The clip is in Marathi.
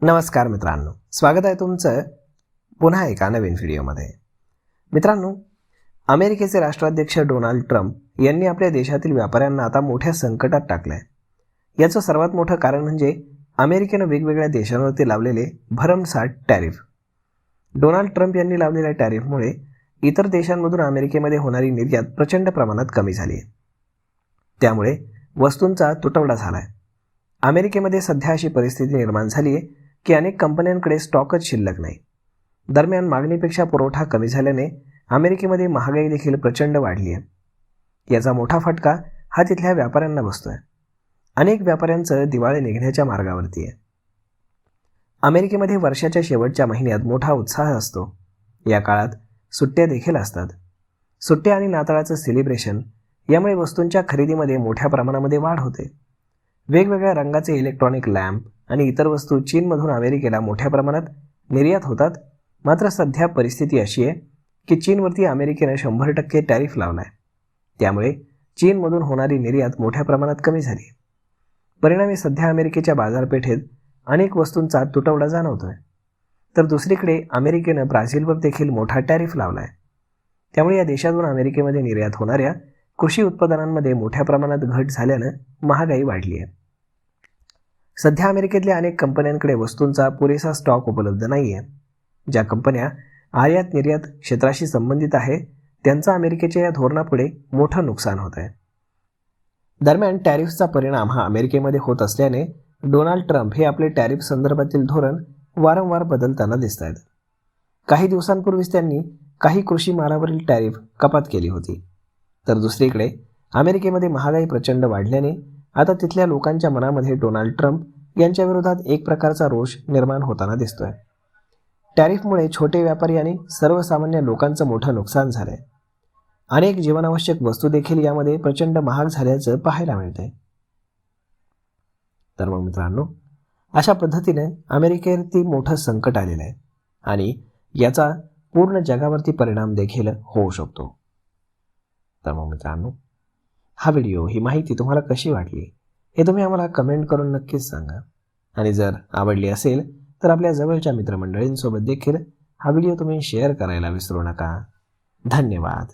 नमस्कार मित्रांनो, स्वागत आहे तुमचं पुन्हा एका नवीन व्हिडिओमध्ये. मित्रांनो, अमेरिकेचे राष्ट्राध्यक्ष डोनाल्ड ट्रम्प यांनी आपल्या देशातील व्यापाऱ्यांना आता मोठ्या संकटात टाकलं आहे. याचं सर्वात मोठं कारण म्हणजे अमेरिकेनं वेगवेगळ्या देशांवरती लावलेले भरमसाठ टॅरिफ. डोनाल्ड ट्रम्प यांनी लावलेल्या टॅरिफमुळे इतर देशांमधून अमेरिकेमध्ये होणारी निर्यात प्रचंड प्रमाणात कमी झाली आहे. त्यामुळे वस्तूंचा तुटवडा झाला आहे. अमेरिकेमध्ये सध्या अशी परिस्थिती निर्माण झाली आहे की अनेक कंपन्यांकडे स्टॉकच शिल्लक नाही. दरम्यान मागणीपेक्षा पुरवठा कमी झाल्याने अमेरिकेमध्ये महागाई देखील प्रचंड वाढली आहे. याचा मोठा फटका हा तिथल्या व्यापाऱ्यांना बसतोय. अनेक व्यापाऱ्यांचं दिवाळे निघण्याच्या मार्गावरती आहे. अमेरिकेमध्ये वर्षाच्या शेवटच्या महिन्यात मोठा उत्साह असतो. या काळात सुट्ट्या देखील असतात. सुट्ट्या आणि नाताळाचं सेलिब्रेशन यामुळे वस्तूंच्या खरेदीमध्ये मोठ्या प्रमाणामध्ये वाढ होते. वेगवेगळ्या रंगाचे इलेक्ट्रॉनिक लॅम्प आणि इतर वस्तू चीनमधून अमेरिकेला मोठ्या प्रमाणात निर्यात होतात. मात्र सध्या परिस्थिती अशी आहे की चीनवरती अमेरिकेनं 100% टॅरिफ लावला आहे. त्यामुळे चीनमधून होणारी निर्यात मोठ्या प्रमाणात कमी झाली. परिणामी सध्या अमेरिकेच्या बाजारपेठेत अनेक वस्तूंचा तुटवडा जाणवतोय. तर दुसरीकडे अमेरिकेनं ब्राझीलवर देखील मोठा टॅरिफ लावला आहे. त्यामुळे या देशातून अमेरिकेमध्ये निर्यात होणाऱ्या कृषी उत्पादनांमध्ये मोठ्या प्रमाणात घट झाल्यानं महागाई वाढली आहे. सध्या अमेरिकेतल्या अनेक कंपन्यांकडे वस्तूंचा पुरेसा स्टॉक उपलब्ध नाही आहे. ज्या कंपन्या आयात निर्यात क्षेत्राशी संबंधित आहे त्यांचं अमेरिकेच्या या धोरणापुढे मोठं नुकसान होत आहे. दरम्यान टॅरिफचा परिणाम हा अमेरिकेमध्ये होत असल्याने डोनाल्ड ट्रम्प हे आपले टॅरिफ संदर्भातील धोरण वारंवार बदलताना दिसत आहेत. काही दिवसांपूर्वीच त्यांनी काही कृषी मालावरील टॅरिफ कपात केली होती. तर दुसरीकडे अमेरिकेमध्ये महागाई प्रचंड वाढल्याने आता तिथल्या लोकांच्या मनामध्ये डोनाल्ड ट्रम्प यांच्या विरोधात एक प्रकारचा रोष निर्माण होताना दिसतोय. टॅरिफमुळे छोटे व्यापारी आणि सर्वसामान्य लोकांचं मोठं नुकसान झालंय. अनेक जीवनावश्यक वस्तू देखील यामध्ये प्रचंड महाग झाल्याचं पाहायला मिळतंय. तर मग मित्रांनो, अशा पद्धतीने अमेरिकेवरती मोठं संकट आलेलं आहे आणि याचा पूर्ण जगावरती परिणाम देखील होऊ शकतो. तर मग मित्रांनो, हा व्हिडिओ, ही माहिती तुम्हाला कशी वाटली हे तुम्ही आम्हाला कमेंट करून नक्कीच सांगा. आणि जर आवडली असेल तर आपल्या जवळच्या मित्रमंडळींसोबत देखील हा व्हिडिओ तुम्ही शेअर करायला विसरू नका. धन्यवाद.